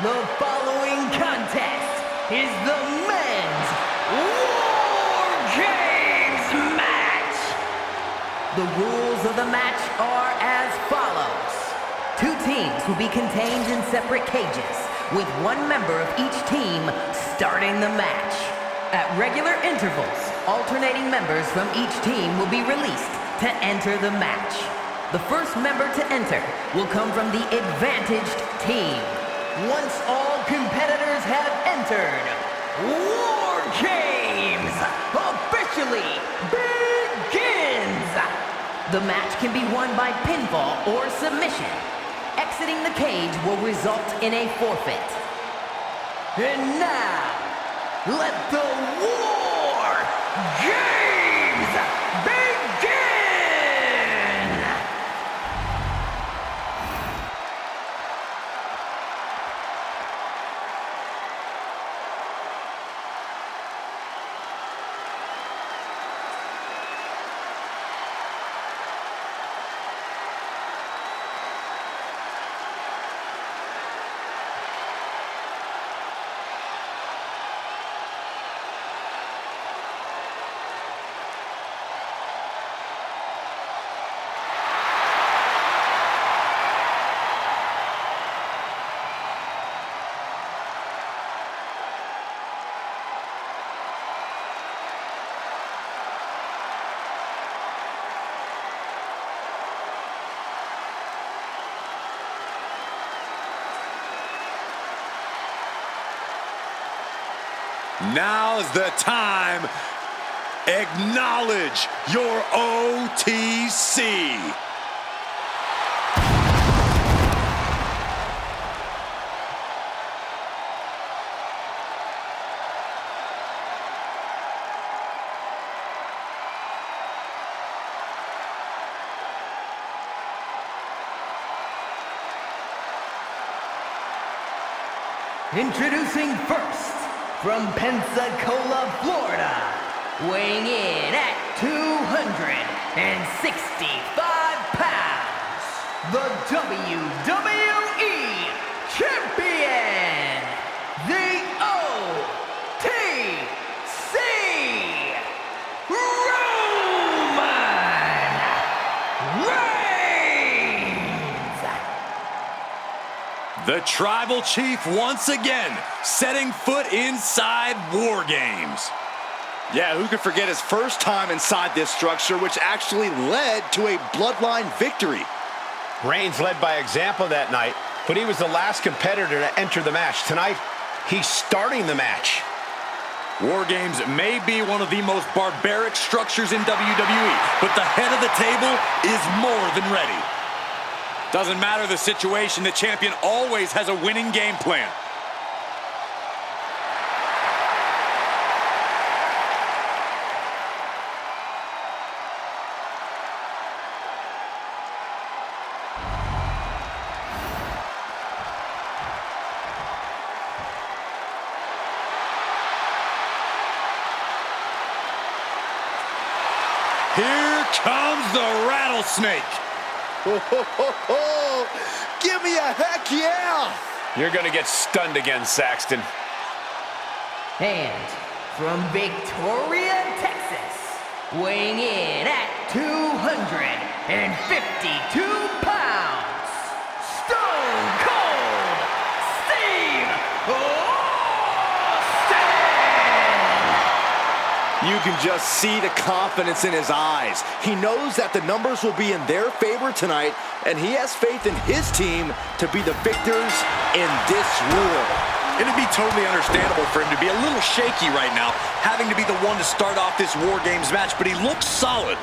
The following contest is the men's Wargames match. The rules of the match are as follows. Two teams will be contained in separate cages, with one member of each team starting the match. At regular intervals, alternating members from each team will be released to enter the match. The first member to enter will come from the advantaged team. Once all competitors have entered, War Games officially begins! The match can be won by pinfall or submission. Exiting the cage will result in a forfeit. And now, let the War Games begin! Now's the time. Acknowledge your OTC. Introducing first, from Pensacola, Florida, weighing in at 265 pounds, the WWE Champion, the OTC, Roman Reigns. The Tribal Chief once again setting foot inside War Games. Yeah, who could forget his first time inside this structure, which actually led to a bloodline victory. Reigns led by example that night, but he was the last competitor to enter the match. Tonight, he's starting the match. War Games may be one of the most barbaric structures in WWE, but the head of the table is more than ready. Doesn't matter the situation, the champion always has a winning game plan. Here comes the rattlesnake. Ho, ho, ho, ho. Give me a heck yeah! You're gonna get stunned again, Saxton. And from Victoria, Texas, weighing in at 252 pounds, Stone Cold Steve Austin! You can just see the confidence in his eyes. He knows that the numbers will be in their favor tonight, and he has faith in his team to be the victors in this war. It'd be totally understandable for him to be a little shaky right now, having to be the one to start off this War Games match, but he looks solid.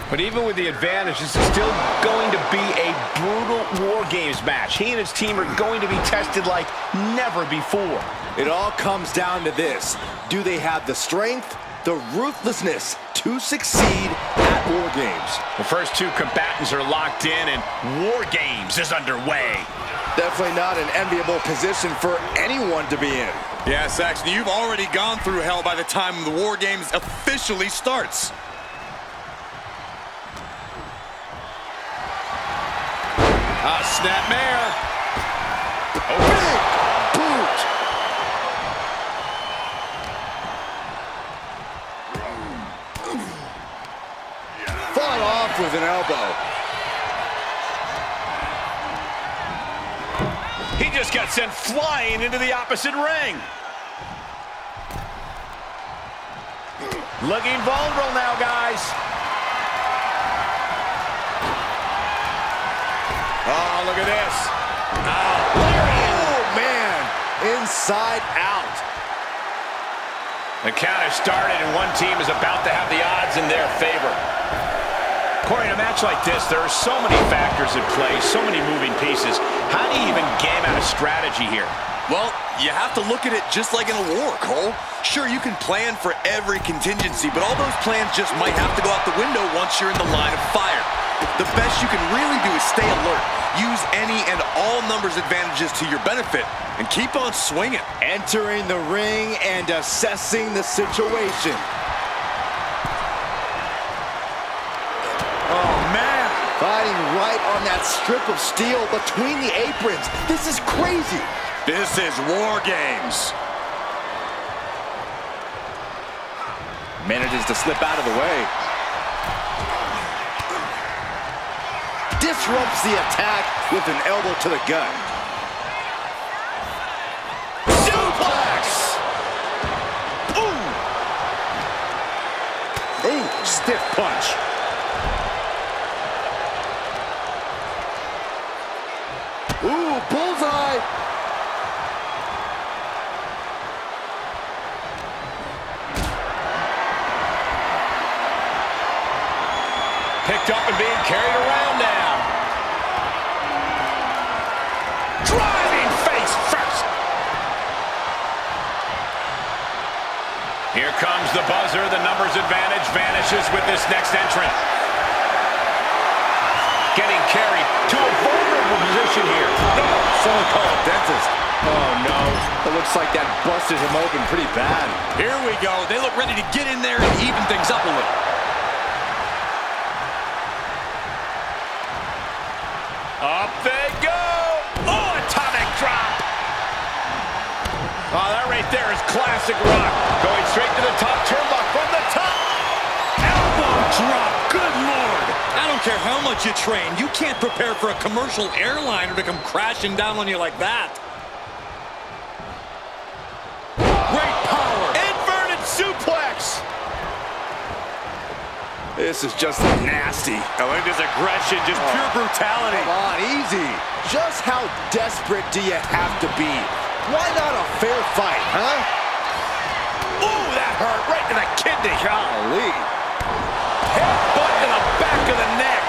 But even with the advantage, this is still going to be a brutal War Games match. He and his team are going to be tested like never before. It all comes down to this. Do they have the strength, the ruthlessness to succeed at War Games? The first two combatants are locked in, and War Games is underway. Definitely not an enviable position for anyone to be in. Yeah, Saxton, you've already gone through hell by the time the War Games officially starts. Snapmare. Oh, big boot fought off with an elbow. He just got sent flying into the opposite ring. Looking vulnerable now, guys. Oh, look at this. Oh, man. Inside out. The count has started, and one team is about to have the odds in their favor. Corey, in a match like this, there are so many factors at play, so many moving pieces. How do you even game out a strategy here? Well, you have to look at it just like in a war, Cole. Sure, you can plan for every contingency, but all those plans just might have to go out the window once you're in the line of fire. The best you can really do is stay alert. Use any and all numbers advantages to your benefit and keep on swinging. Entering the ring and assessing the situation. Oh, man. Fighting right on that strip of steel between the aprons. This is crazy. This is War Games. Manages to slip out of the way. Disrupts the attack with an elbow to the gut. Suplex! Ooh! Ooh, stiff punch. Ooh, bullseye! Picked up and being carried around now. Driving face first. Here comes the buzzer. The numbers advantage vanishes with this next entrant. Getting carried to a vulnerable position here. No, someone call a dentist. Oh, no. It looks like that busted him open pretty bad. Here we go. They look ready to get in there and even things up a little. Up they go. Oh, atomic drop. Oh, that right there is classic rock. Going straight to the top turnbuckle from the top. Elbow drop. Good Lord. I don't care how much you train. You can't prepare for a commercial airliner to come crashing down on you like that. Great power. Inverted suplex. This is just nasty. I like this aggression, just pure brutality. Come on, easy. Just how desperate do you have to be? Why not a fair fight, huh? Ooh, that hurt right to the kidney. Golly. Headbutt to the back of the neck.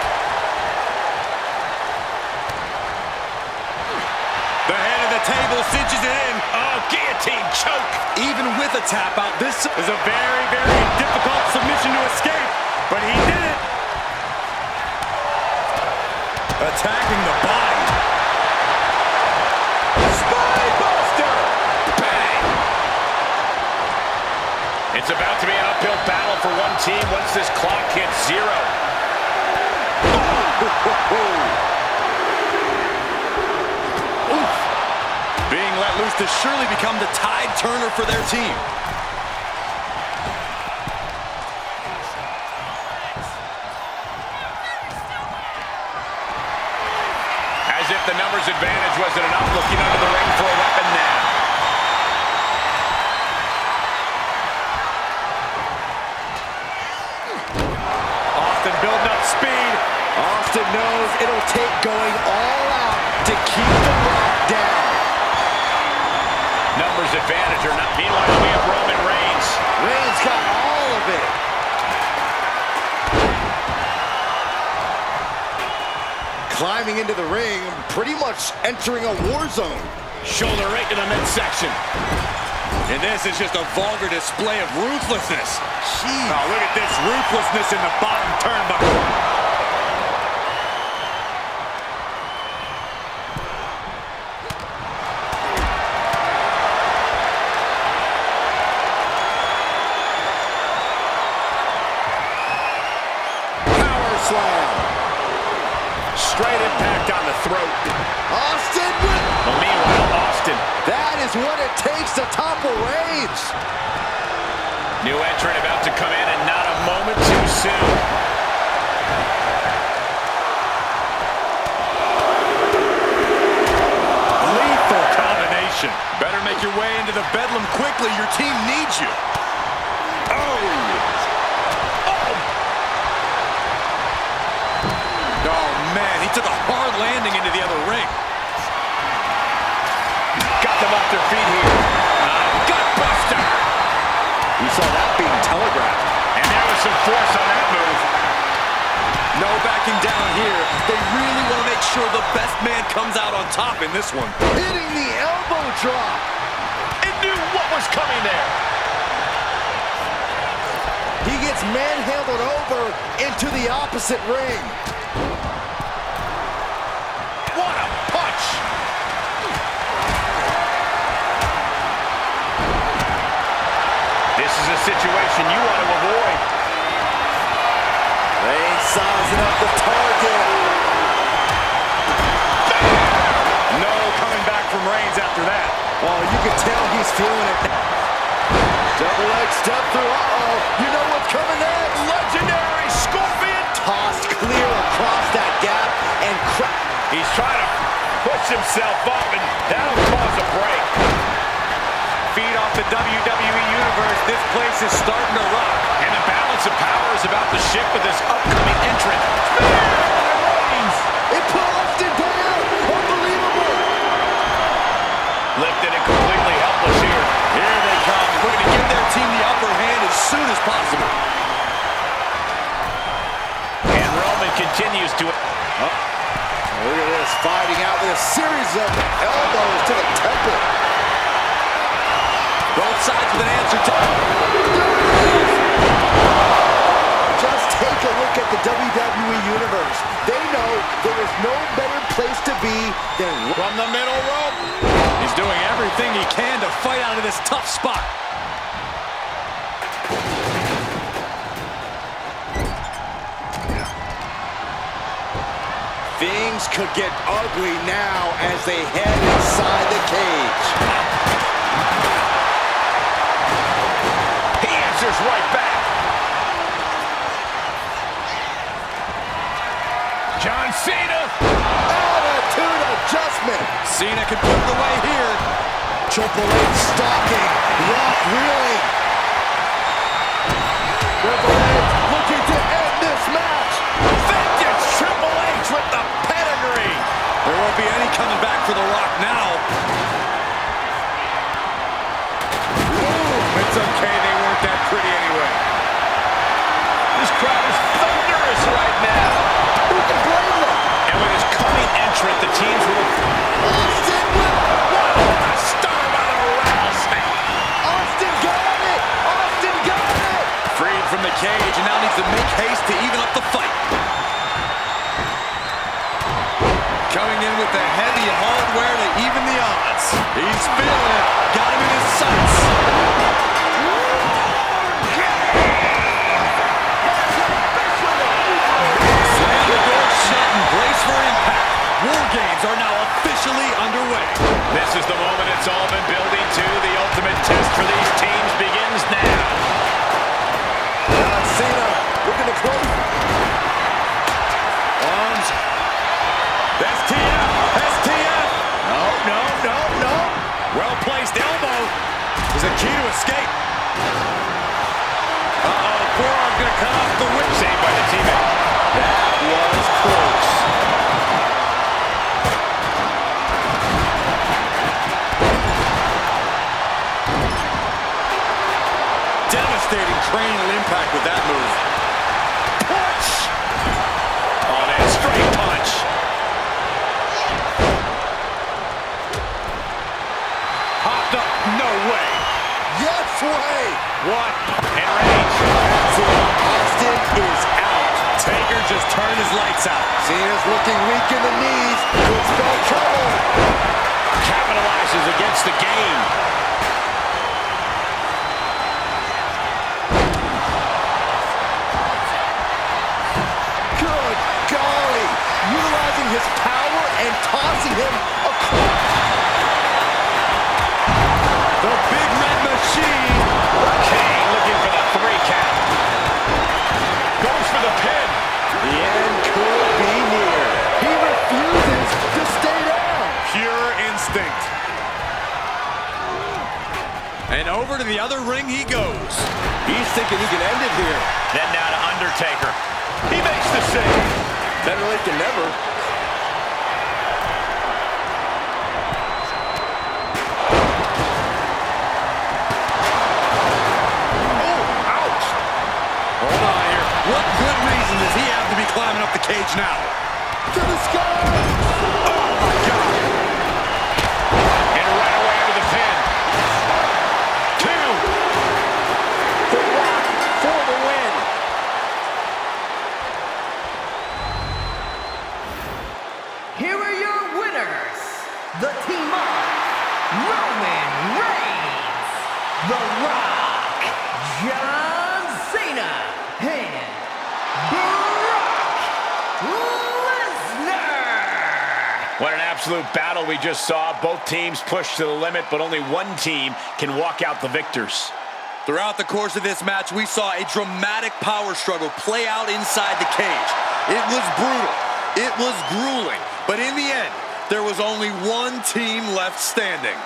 The head of the table cinches it in. Oh, guillotine choke. Even with a tap out, this is a very, very difficult submission to escape. But he did it. Attacking the body. Spinebuster. Bang. It's about to be an uphill battle for one team once this clock hits zero. Oof. Being let loose to surely become the tide turner for their team. As if the numbers advantage wasn't enough, looking under the ring for a weapon now. Austin building up speed. Austin knows it'll take going all out to keep the Rock down. Numbers advantage or not. Meanwhile, we have Roman Reigns. Reigns got all of it. Climbing into the ring, pretty much entering a war zone. Shoulder right to the midsection. And this is just a vulgar display of ruthlessness. Jeez. Oh, look at this ruthlessness in the bottom turnbuckle. Straight impact on the throat. Austin with... Well, meanwhile, Austin. That is what it takes to topple Reigns. New entrant about to come in and not a moment too soon. make your way into the bedlam quickly. Your team needs you. Oh, man, he took a hard landing into the other ring. Got them off their feet here. Gutbuster. You saw that being telegraphed. And there was some force on that move. No backing down here. They really want to make sure the best man comes out on top in this one. Hitting the elbow drop. And knew what was coming there. He gets manhandled over into the opposite ring. What a punch. This is a situation you want to avoid. Reigns sizing up the target. No coming back from Reigns after that. Oh, you can tell he's feeling it. Double leg step through. Uh-oh. You know what's coming next. Legendary Scorpion. Tossed clear across that gap and He's trying to push himself up, and that'll cause a break. Feed off the WWE Universe. This place is starting to rock. And the balance of power is about to shift with this upcoming entrant. It put Austin down. Unbelievable. Lifted and completely helpless here. Here they come. Looking to give their team the upper hand as soon as possible. And Roman continues to... Look at this, fighting out with a series of elbows to the temple. Both sides with an answer to... Just take a look at the WWE Universe. They know there is no better place to be than From the middle rope. He's doing everything he can to fight out of this tough spot. Things could get ugly now as they head inside the cage. He answers right back. John Cena. Attitude adjustment. Cena can put it away here. Triple H stalking. Rock reeling. Triple H looking to end this match. Vintage Triple H with the pedigree. There won't be any coming back for The Rock now. Ooh, it's okay, they weren't that pretty anyway. This crowd is thunderous right now. Who can blame them? And with his coming entrant, the teams will... Austin will. What a star by the rattlesnake. Austin got it. Austin got it. Freed from the cage and now needs to make haste to even up the fight. Coming in with the heavy hardware to even the odds. He's feeling it. Got him in his sights. Slam the door shut and brace for impact. War Games are now officially underway. This is the moment it's all been building to. The ultimate test for these teams begins now. Cena looking to close. Arms. STF. STF. No. Well-placed elbow is a key to escape. Uh-oh, forearm gonna cut off the whip. Saved by the teammate. That was close. Devastating cranial impact with that move. Punch. Oh, that straight punch. Popped up. No way. Yes way. What? And Reigns. That's it. Austin is out. Taker just turned his lights out. Cena's looking weak in the knees. Could spell trouble. Capitalizes against the game. Good golly. Utilizing his power and tossing him across. The big red machine. Kane looking for the 3 count. Goes for the pin. The end could be near. He refuses to stay down. Pure instinct. thinking he can end it here. Then now to Undertaker. He makes the save. Better late than never. Hold on here. What good reason does he have to be climbing up the cage now? To the sky! Oh, my God. And right away into the pin. 2. The Rock for the win. Here are your winners, the team of Roman Reigns, The Rock, John Cena, and Brock Lesnar. What an absolute battle we just saw. Both teams pushed to the limit, but only one team can walk out the victors. Throughout the course of this match, we saw a dramatic power struggle play out inside the cage. It was brutal. It was grueling. But in the end, there was only one team left standing.